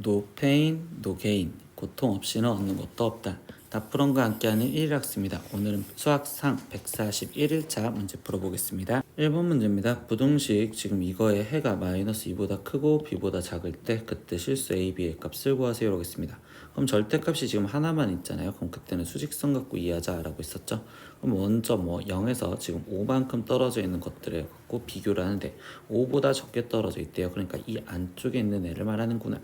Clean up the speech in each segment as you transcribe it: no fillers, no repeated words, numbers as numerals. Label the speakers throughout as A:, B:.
A: No pain, no gain. 고통 없이는 얻는 것도 없다. 다프론과 함께하는 1일학습니다. 오늘은 수학상 141일차 문제 풀어보겠습니다. 1번 문제입니다. 부등식 지금 이거의 해가 마이너스 2보다 크고 b보다 작을 때 그때 실수 a, b의 값을 구하세요 라겠습니다. 그럼 절대값이 지금 하나만 있잖아요. 그럼 그때는 수직선 갖고 이해하자 라고 했었죠. 그럼 먼저 0에서 지금 5만큼 떨어져 있는 것들을 갖고 비교를 하는데 5보다 적게 떨어져 있대요. 그러니까 이 안쪽에 있는 애를 말하는구나.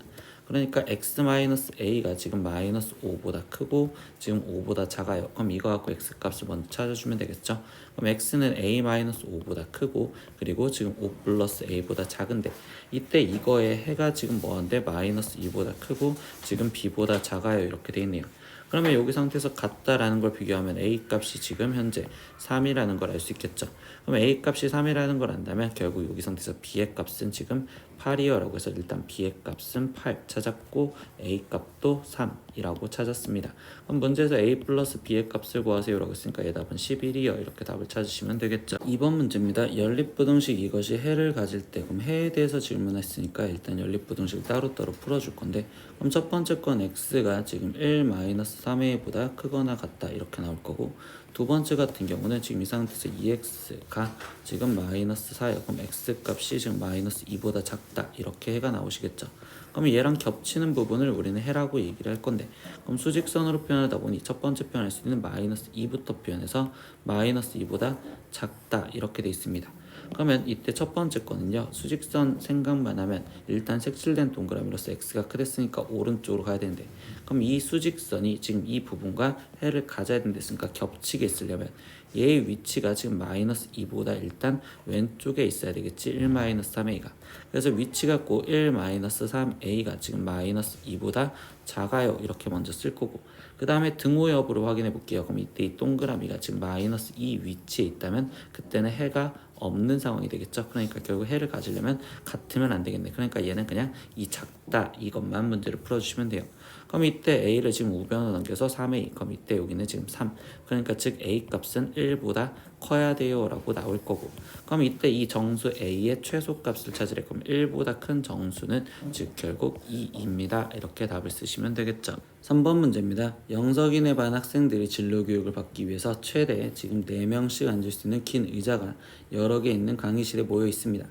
A: 그러니까 x-a가 지금 마이너스 5보다 크고 지금 5보다 작아요. 그럼 이거 갖고 x값을 먼저 찾아주면 되겠죠. 그럼 x는 a-5보다 크고 그리고 지금 5 플러스 a보다 작은데 이때 이거의 해가 지금 뭐한데 마이너스 2보다 크고 지금 b보다 작아요. 이렇게 돼 있네요. 그러면 여기 상태에서 같다라는 걸 비교하면 a 값이 지금 현재 3이라는 걸 알 수 있겠죠. 그럼 a 값이 3이라는 걸 안다면 결국 여기 상태에서 b의 값은 지금 8이요 라고 해서 일단 b의 값은 8 찾았고 a 값도 3이라고 찾았습니다. 그럼 문제에서 a 플러스 b의 값을 구하세요 라고 했으니까 얘 답은 11이요 이렇게 답을 찾으시면 되겠죠. 2번 문제입니다. 연립부등식 이것이 해를 가질 때 그럼 해에 대해서 질문했으니까 일단 연립부등식을 따로따로 풀어줄 건데 그럼 첫 번째 건 x가 지금 1-3a보다 크거나 같다 이렇게 나올 거고 두 번째 같은 경우는 지금 이 상태에서 2x가 지금 마이너스 4예요. 그럼 x값이 지금 마이너스 2보다 작다 이렇게 해가 나오시겠죠. 그러면 얘랑 겹치는 부분을 우리는 해라고 얘기를 할 건데 그럼 수직선으로 표현하다 보니 첫 번째 표현할 수 있는 마이너스 2부터 표현해서 마이너스 2보다 작다 이렇게 돼 있습니다. 그러면 이때 첫 번째 거는요 수직선 생각만 하면 일단 색칠된 동그라미로서 x가 크댔으니까 오른쪽으로 가야 되는데 그럼 이 수직선이 지금 이 부분과 해를 가져야 된댔으니까 겹치게 있으려면 얘의 위치가 지금 마이너스 2보다 일단 왼쪽에 있어야 되겠지. 1-3a가 그래서 위치 갖고 1-3a가 지금 마이너스 2보다 작아요 이렇게 먼저 쓸 거고 그 다음에 등호 여부를 확인해 볼게요. 그럼 이때 이 동그라미가 지금 마이너스 2 위치에 있다면 그때는 해가 없는 상황이 되겠죠. 그러니까 결국 해를 가지려면 같으면 안 되겠네. 그러니까 얘는 그냥 이 작다 이것만 문제를 풀어주시면 돼요. 그럼 이때 a를 지금 우변으로 넘겨서 3a 그럼 이때 여기는 지금 3 그러니까 즉 a 값은 1보다 커야 돼요 라고 나올 거고 그럼 이때 이 정수 a의 최소값을 찾으래. 그럼 1보다 큰 정수는 즉 결국 2입니다. 이렇게 답을 쓰시면 되겠죠. 3번 문제입니다. 영석인에 반 학생들이 진로교육을 받기 위해서 최대 지금 4명씩 앉을 수 있는 긴 의자가 여러 개 있는 강의실에 모여 있습니다.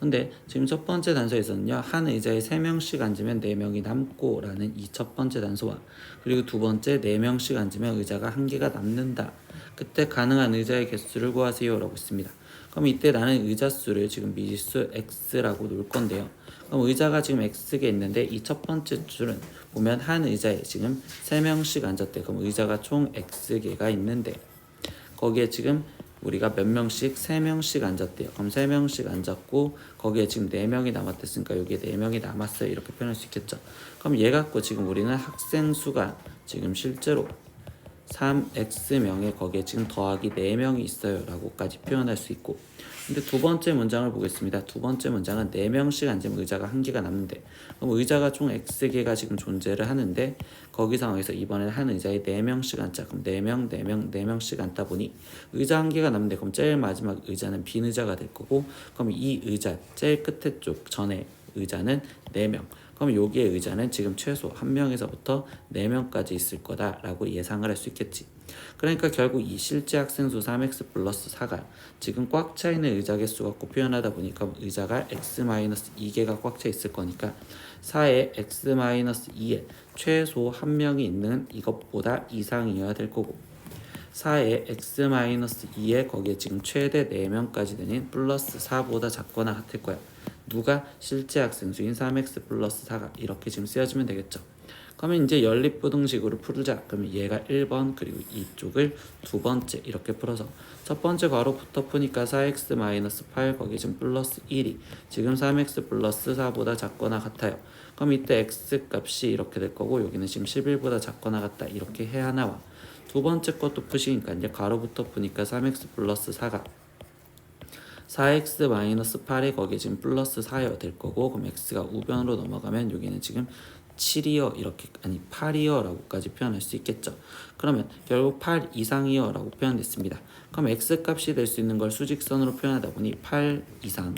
A: 근데 지금 첫 번째 단서에서는요 한 의자에 3명씩 앉으면 4명이 남고 라는 이 첫 번째 단서와 그리고 두 번째 4명씩 앉으면 의자가 한 개가 남는다. 그때 가능한 의자의 개수를 구하세요 라고 했습니다. 그럼 이때 나는 의자 수를 지금 미지수 x라고 놓을 건데요. 그럼 의자가 지금 x개 있는데 이 첫 번째 줄은 보면 한 의자에 지금 3명씩 앉았대. 그럼 의자가 총 x개가 있는데 거기에 지금 우리가 몇 명씩 3명씩 앉았대요. 그럼 3명씩 앉았고 거기에 지금 4명이 남았댔으니까 여기에 4명이 남았어요. 이렇게 표현할 수 있겠죠. 그럼 얘 갖고 지금 우리는 학생 수가 지금 실제로 3x명에 거기에 지금 더하기 4명이 있어요 라고까지 표현할 수 있고 근데 두 번째 문장을 보겠습니다. 두 번째 문장은 4명씩 앉으면 의자가 한 개가 남는데 그럼 의자가 총 x개가 지금 존재를 하는데 거기 상황에서 이번에 한 의자에 4명씩 앉자. 그럼 4명, 4명, 4명씩 앉다 보니 의자 한 개가 남는데 그럼 제일 마지막 의자는 빈 의자가 될 거고 그럼 이 의자 제일 끝에 쪽 전에 의자는 4명 그럼 여기에 의자는 지금 최소 1명에서부터 4명까지 있을 거다라고 예상을 할 수 있겠지. 그러니까 결국 이 실제 학생 수 3x 플러스 4가 지금 꽉 차 있는 의자 개수 갖고 표현하다 보니까 의자가 x-2개가 꽉 차 있을 거니까 4의 x-2에 최소 1명이 있는 이것보다 이상이어야 될 거고 4의 x-2에 거기에 지금 최대 4명까지 되는 플러스 4보다 작거나 같을 거야. 누가? 실제 학생 수인 3x 플러스 4가 이렇게 지금 쓰여지면 되겠죠. 그러면 이제 연립부등식으로 풀자. 그러면 얘가 1번 그리고 이쪽을 두 번째 이렇게 풀어서 첫 번째 괄호부터 푸니까 4x-8 거기 지금 플러스 1이 지금 3x 플러스 4보다 작거나 같아요. 그럼 이때 x 값이 이렇게 될 거고 여기는 지금 11보다 작거나 같다 이렇게 해야 나와. 두 번째 것도 푸시니까 이제 괄호부터 푸니까 3x 플러스 4가 4x-8에 거기에 지금 플러스 4여 될 거고 그럼 x가 우변으로 넘어가면 여기는 지금 7이요 이렇게 아니 8이요 라고까지 표현할 수 있겠죠. 그러면 결국 8 이상이요 라고 표현됐습니다. 그럼 x값이 될 수 있는 걸 수직선으로 표현하다 보니 8 이상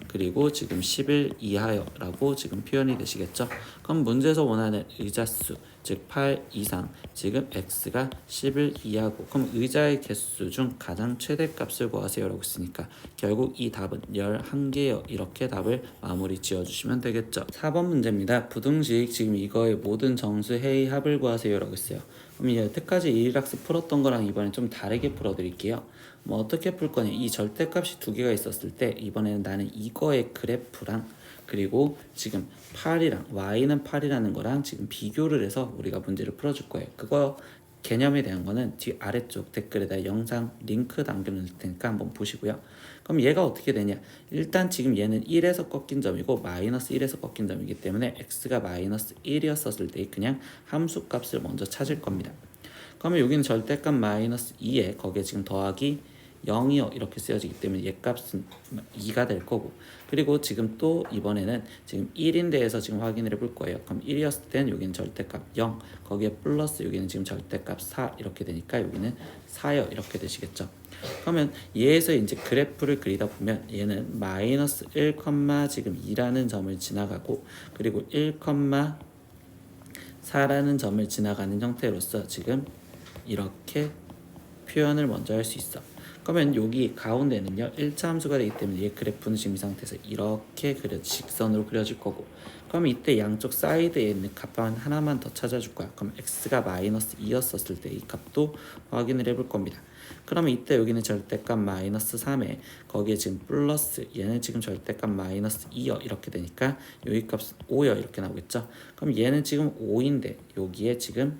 A: 그리고 지금 10일 이하여 라고 지금 표현이 되시겠죠. 그럼 문제에서 원하는 의자수 즉 8 이상 지금 x가 10일 이하고 그럼 의자의 개수 중 가장 최대값을 구하세요 라고 했으니까 결국 이 답은 11개요 이렇게 답을 마무리 지어주시면 되겠죠. 4번 문제입니다. 부등식 지금 이거의 모든 정수 해의 합을 구하세요 라고 했어요. 그럼 여태까지 1학스 풀었던 거랑 이번엔 좀 다르게 풀어드릴게요. 뭐 어떻게 풀 거냐, 이 절대값이 두 개가 있었을 때 이번에는 나는 이거의 그래프랑 그리고 지금 8이랑 y는 8이라는 거랑 지금 비교를 해서 우리가 문제를 풀어줄 거예요. 그거 개념에 대한 거는 뒤 아래쪽 댓글에다 영상 링크 남겨놓을 테니까 한번 보시고요. 그럼 얘가 어떻게 되냐, 일단 지금 얘는 1에서 꺾인 점이고 마이너스 1에서 꺾인 점이기 때문에 x가 마이너스 1이었을 때 그냥 함수 값을 먼저 찾을 겁니다. 그러면 여기는 절대값 마이너스 2에 거기에 지금 더하기 0이요 이렇게 쓰여지기 때문에 얘 값은 2가 될 거고, 그리고 지금 또 이번에는 지금 1인데에서 지금 확인을 해볼 거예요. 그럼 1이었을 땐 여기는 절대값 0 거기에 플러스 여기는 지금 절대값 4 이렇게 되니까 여기는 4요 이렇게 되시겠죠. 그러면 얘에서 이제 그래프를 그리다 보면 얘는 마이너스 1, 지금 2라는 점을 지나가고 그리고 1, 4라는 점을 지나가는 형태로서 지금 이렇게 표현을 먼저 할 수 있어. 그러면 여기 가운데는요 1차 함수가 되기 때문에 이 그래프는 지금 이 상태에서 이렇게 직선으로 그려질 거고, 그러면 이때 양쪽 사이드에 있는 값 하나만 더 찾아줄 거야. 그럼 x가 마이너스 2였었을 때 이 값도 확인을 해볼 겁니다. 그러면 이때 여기는 절대값 마이너스 3에 거기에 지금 플러스 얘는 지금 절대값 마이너스 2요 이렇게 되니까 여기 값은 5요 이렇게 나오겠죠. 그럼 얘는 지금 5인데 여기에 지금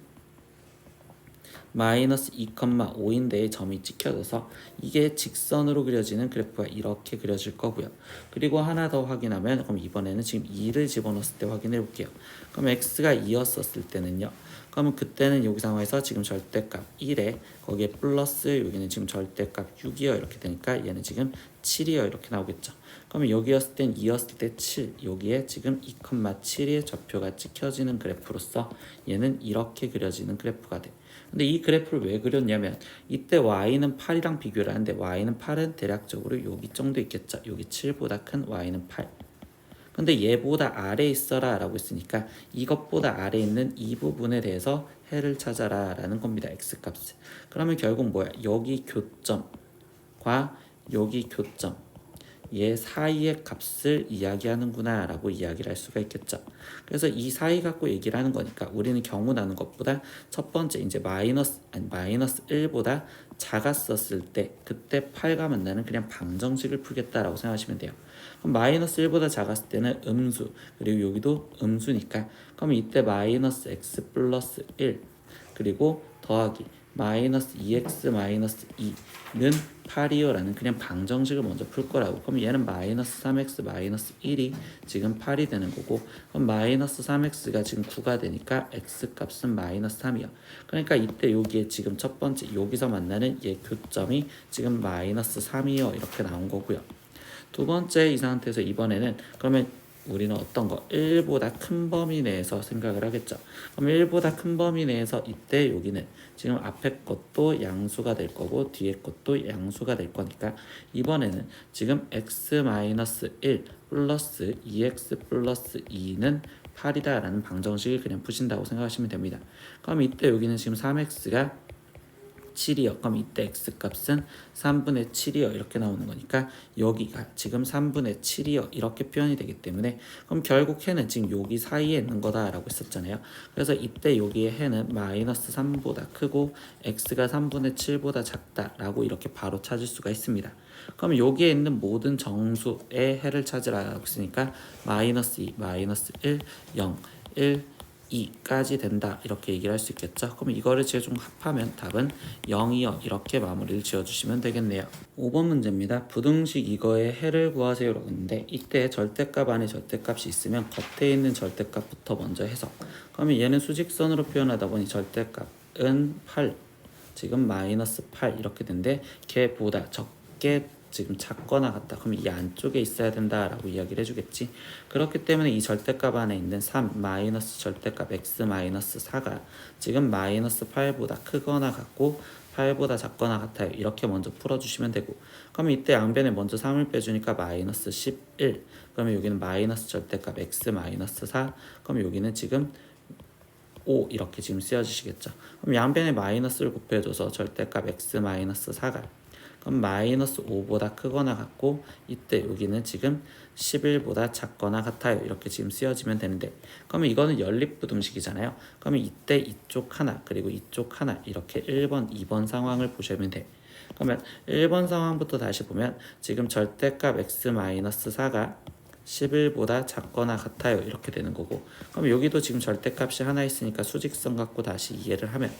A: 마이너스 2,5인데의 점이 찍혀져서 이게 직선으로 그려지는 그래프가 이렇게 그려질 거고요. 그리고 하나 더 확인하면 그럼 이번에는 지금 2를 집어넣었을 때 확인해 볼게요. 그럼 x가 2였었을 때는요. 그러면 그때는 여기 상황에서 지금 절대값 1에 거기에 플러스 여기는 지금 절대값 6이요 이렇게 되니까 얘는 지금 7이요 이렇게 나오겠죠. 그러면 여기였을 땐 2였을 때 7, 여기에 지금 2,7의 좌표가 찍혀지는 그래프로서 얘는 이렇게 그려지는 그래프가 돼. 근데 이 그래프를 왜 그렸냐면 이때 y는 8이랑 비교를 하는데 y는 8은 대략적으로 여기 정도 있겠죠. 여기 7보다 큰 y는 8. 근데 얘보다 아래에 있어라 라고 했으니까 이것보다 아래에 있는 이 부분에 대해서 해를 찾아라 라는 겁니다. x값을. 그러면 결국 뭐야, 여기 교점과 여기 교점 얘 사이의 값을 이야기하는구나 라고 이야기를 할 수가 있겠죠. 그래서 이 사이 갖고 얘기를 하는 거니까 우리는 경우 나는 것보다 첫 번째 이제 마이너스 1보다 작았었을 때 그때 8과 만나는 그냥 방정식을 풀겠다라고 생각하시면 돼요. 그럼 마이너스 1보다 작았을 때는 음수, 그리고 여기도 음수니까 그럼 이때 마이너스 x 플러스 1 그리고 더하기 마이너스 2x 마이너스 2는 8이요 라는 그냥 방정식을 먼저 풀 거라고. 그럼 얘는 마이너스 3x 마이너스 1이 지금 8이 되는 거고, 그럼 마이너스 3x가 지금 9가 되니까 x 값은 마이너스 3이요. 그러니까 이때 여기에 지금 첫 번째 여기서 만나는 얘 교점이 지금 마이너스 3이요 이렇게 나온 거고요. 두 번째 이 상태에서 이번에는 그러면 우리는 어떤 거 1보다 큰 범위 내에서 생각을 하겠죠. 그럼 1보다 큰 범위 내에서 이때 여기는 지금 앞에 것도 양수가 될 거고 뒤에 것도 양수가 될 거니까 이번에는 지금 x-1 플러스 2x 플러스 2는 8이다 라는 방정식을 그냥 푸신다고 생각하시면 됩니다. 그럼 이때 여기는 지금 3x가 7이요. 그럼 이때 x값은 3분의 7이요. 이렇게 나오는 거니까 여기가 지금 3분의 7이요. 이렇게 표현이 되기 때문에 그럼 결국 해는 지금 여기 사이에 있는 거다라고 했었잖아요. 그래서 이때 여기에 해는 마이너스 3보다 크고 x가 3분의 7보다 작다라고 이렇게 바로 찾을 수가 있습니다. 그럼 여기에 있는 모든 정수의 해를 찾으라고 했으니까 마이너스 2, 마이너스 1, 0, 1, 2까지 된다 이렇게 얘기를 할 수 있겠죠. 그럼 이거를 최종 합하면 답은 0이요 이렇게 마무리를 지어주시면 되겠네요. 5번 문제입니다. 부등식 이거의 해를 구하세요 라고 했는데 이때 절대값 안에 절대값이 있으면 겉에 있는 절대값부터 먼저 해석. 그러면 얘는 수직선으로 표현하다 보니 절대값은 8 지금 마이너스 8 이렇게 된데 걔보다 적게 지금 작거나 같다. 그럼 이 안쪽에 있어야 된다라고 이야기를 해주겠지. 그렇기 때문에 이 절대값 안에 있는 3 마이너스 절대값 x 마이너스 4가 지금 마이너스 8보다 크거나 같고 8보다 작거나 같아요. 이렇게 먼저 풀어주시면 되고, 그럼 이때 양변에 먼저 3을 빼주니까 마이너스 11. 그러면 여기는 마이너스 절대값 x 마이너스 4. 그럼 여기는 지금 5 이렇게 지금 쓰여지시겠죠. 그럼 양변에 마이너스를 곱해줘서 절대값 x 마이너스 4가 그럼 마이너스 5보다 크거나 같고, 이때 여기는 지금 11보다 작거나 같아요. 이렇게 지금 쓰여지면 되는데, 그러면 이거는 연립부등식이잖아요. 그러면 이때 이쪽 하나 그리고 이쪽 하나 이렇게 1번, 2번 상황을 보시면 돼. 그러면 1번 상황부터 다시 보면 지금 절대값 x-4가 11보다 작거나 같아요. 이렇게 되는 거고, 그럼 여기도 지금 절대값이 하나 있으니까 수직선 갖고 다시 이해를 하면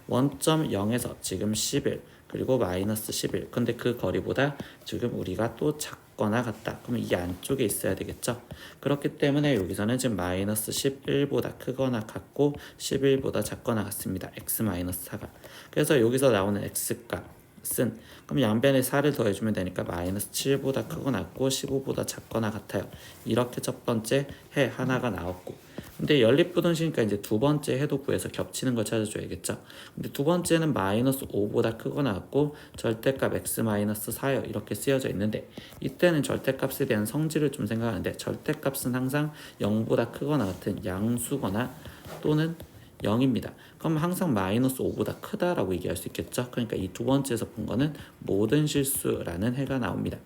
A: 원점 0에서 지금 11 그리고 마이너스 11, 근데 그 거리보다 지금 우리가 또 작거나 같다. 그러면 이 안쪽에 있어야 되겠죠. 그렇기 때문에 여기서는 지금 마이너스 11보다 크거나 같고 11보다 작거나 같습니다. x 마이너스 4가. 그래서 여기서 나오는 x값은 그럼 양변에 4를 더해주면 되니까 마이너스 7보다 크거나 같고 15보다 작거나 같아요. 이렇게 첫 번째 해 하나가 나왔고, 근데 연립부등식이니까 이제 두 번째 해도 구해서 겹치는 걸 찾아줘야겠죠. 근데 두 번째는 마이너스 5보다 크거나 같고 절대값 x 마이너스 4요. 이렇게 쓰여져 있는데, 이때는 절대값에 대한 성질을 좀 생각하는데, 절대값은 항상 0보다 크거나 같은 양수거나 또는 0입니다. 그럼 항상 마이너스 5보다 크다라고 얘기할 수 있겠죠. 그러니까 이 두 번째에서 본 거는 모든 실수라는 해가 나옵니다.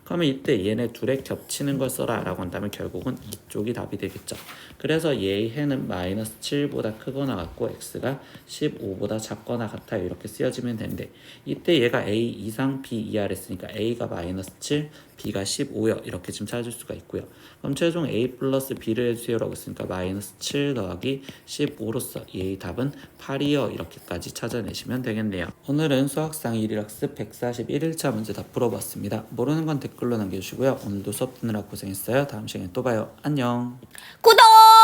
A: 그러면 이때 얘네 둘의 겹치는 걸 써라 라고 한다면 결국은 이쪽이 답이 되겠죠. 그래서 얘의 해는 마이너스 7보다 크거나 같고 x가 15보다 작거나 같아요. 이렇게 쓰여지면 되는데, 이때 얘가 a 이상 b 이하를 했으니까 a가 마이너스 7, b가 15요. 이렇게 지금 찾을 수가 있고요. 그럼 최종 a 플러스 b를 해주세요라고 했으니까 마이너스 7 더하기 15로서 얘의 답은 8이요. 이렇게까지 찾아내시면 되겠네요. 오늘은 수학상 1일학습 141일차 문제 다 풀어봤습니다. 모르는 건 댓글로 남겨주시고요. 오늘도 수업 듣느라 고생했어요. 다음 시간에 또 봐요. 안녕.
B: 구독!